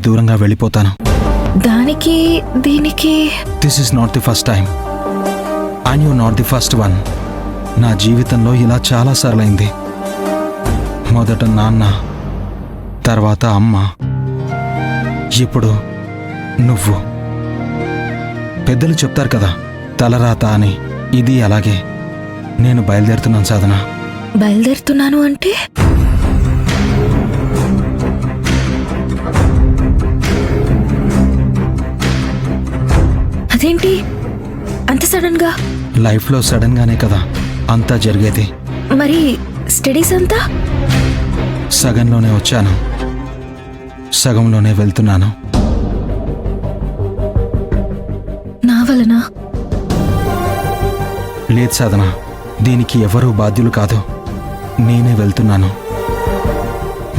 దూరంగా వెళ్ళిపోతాను. దానికి దీనికి this is not the first time and you not the first one. నా జీవితంలో ఇలా చాలా సార్లైంది. మొదట నాన్న, తర్వాత అమ్మ, ఇప్పుడు నువ్వు. పెద్దలు చెప్తారు కదా, తలరాత అని. ఇది అలాగే. నేను బయలుదేరుతున్నాను సాధన. బయలుదేరుతున్నాను అంటే? అదేంటి అంత సడన్ గా? లైఫ్లో సడన్ గానే కదా అంతా జరిగేది. మరి స్టడీస్ అంతా? సగంలోనే వచ్చాను, సగంలోనే వెళ్తున్నాను. నా వలన? లేదు సాధన, దీనికి ఎవరూ బాధ్యులు కాదు. నేనే వెళ్తున్నాను.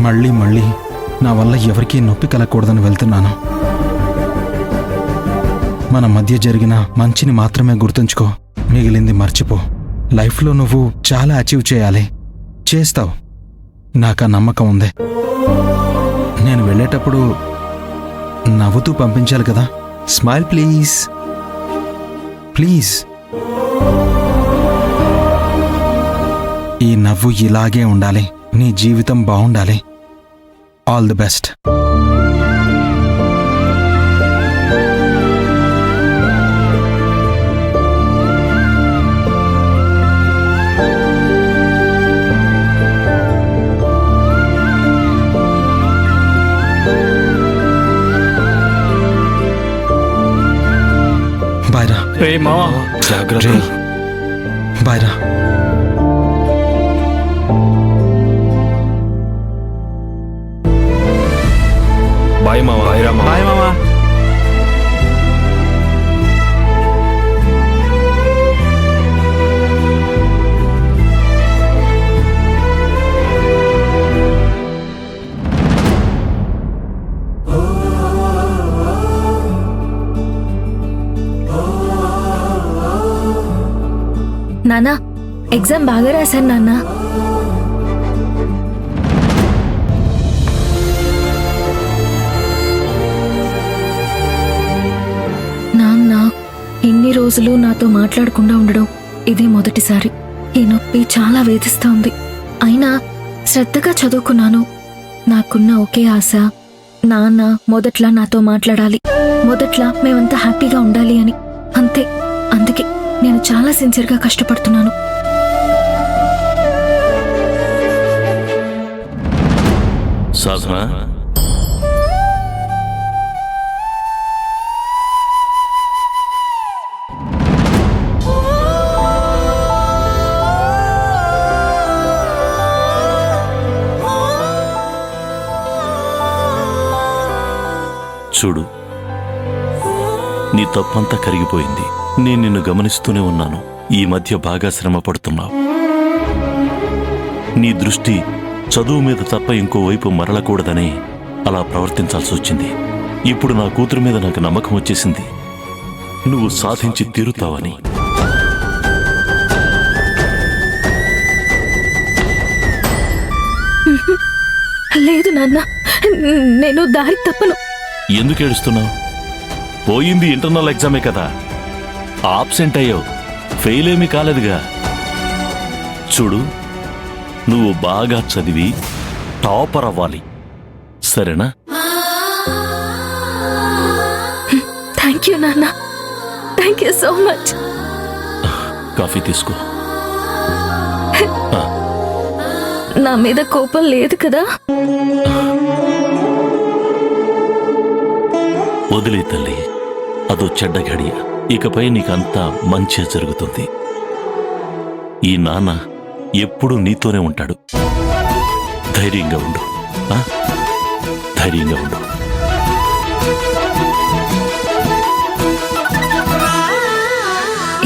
మళ్ళీ మళ్ళీ నా వల్ల ఎవరికీ నొప్పి కలగకూడదని వెళ్తున్నాను. మన మధ్య జరిగిన మంచిని మాత్రమే గుర్తుంచుకో, మిగిలింది మర్చిపో. లైఫ్లో నువ్వు చాలా అచీవ్ చేయాలి, చేస్తావు. నాకా నమ్మకం ఉంది. నేను వెళ్ళేటప్పుడు నవ్వుతూ పంపించాలి కదా. Smile please, please. ఈ నవ్వు ఇలాగే ఉండాలి. నీ జీవితం బాగుండాలి. All the best. బాయ్రా. జాగ్రత్త. బాయ్రా. బాయ్ మావా. బాయ్ మామా. నానా, ఎగ్జామ్ బాగా రాశాను నాన్న. నాన్న ఇన్ని రోజులు నాతో మాట్లాడకుండా ఉండడం ఇదే మొదటిసారి. ఈ నొప్పి చాలా వేధిస్తోంది. అయినా శ్రద్ధగా చదువుకున్నాను. నాకున్న ఒకే ఆశ, నాన్న మొదట్లా నాతో మాట్లాడాలి, మొదట్లా మేమంతా హ్యాపీగా ఉండాలి అని. అంతే. అందుకే నేను చాలా సిన్సియర్గా కష్టపడుతున్నాను. సాధన, చూడు, నీ తప్పంతా కరిగిపోయింది. నేను నిన్ను గమనిస్తూనే ఉన్నాను. ఈ మధ్య బాగా శ్రమ పడుతున్నావు. నీ దృష్టి చదువు మీద తప్ప ఇంకో వైపు మరలకూడదని అలా ప్రవర్తించాల్సి వచ్చింది. ఇప్పుడు నా కూతురు మీద నాకు నమ్మకం వచ్చేసింది. నువ్వు సాధించి తీరుతావని. లేదు నాన్న, నేను దారి తప్పను. ఎందుకు ఏడుస్తున్నావు? పోయింది ఇంటర్నల్ ఎగ్జామే కదా. ఆబ్సెంట్ అయ్యావు, ఫెయిల్ ఏమీ కాలేదుగా. చూడు, నువ్వు బాగా చదివి టాపర్ అవ్వాలి, సరేనా? థ్యాంక్ యూ నాన్న, thank you so much. Coffee తీసుకో. నా మీద కోపం లేదు కదా? వదిలే తల్లి, అదో చెడ్డ గడియ. ఇకపై నీకంతా మంచి జరుగుతుంది. ఈ నాన్న ఎప్పుడూ నీతోనే ఉంటాడు. ధైర్యంగా ఉండు, ధైర్యంగా ఉండు.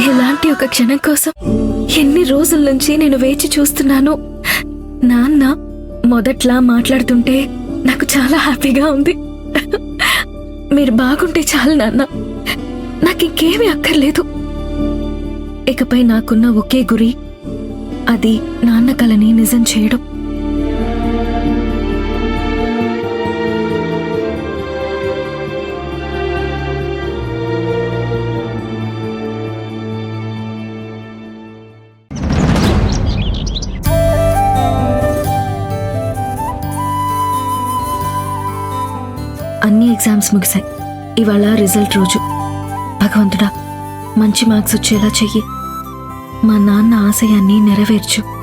ఇలాంటి ఒక క్షణం కోసం ఎన్ని రోజుల నుంచి నేను వేచి చూస్తున్నాను. నాన్న మొదట్లా మాట్లాడుతుంటే నాకు చాలా హ్యాపీగా ఉంది. మీరు బాగుంటే చాలు నాన్న, నాకింకేమీ అక్కర్లేదు. ఇకపై నాకున్న ఒకే గురి, అది నాన్న కలని నిజం చేయడం. అన్ని ఎగ్జామ్స్ ముగిశాయి. ఇవాళ రిజల్ట్ రోజు. భగవంతుడా, మంచి మార్క్స్ వచ్చేలా చెయ్యి. మా నాన్న ఆశయాన్ని నెరవేర్చు.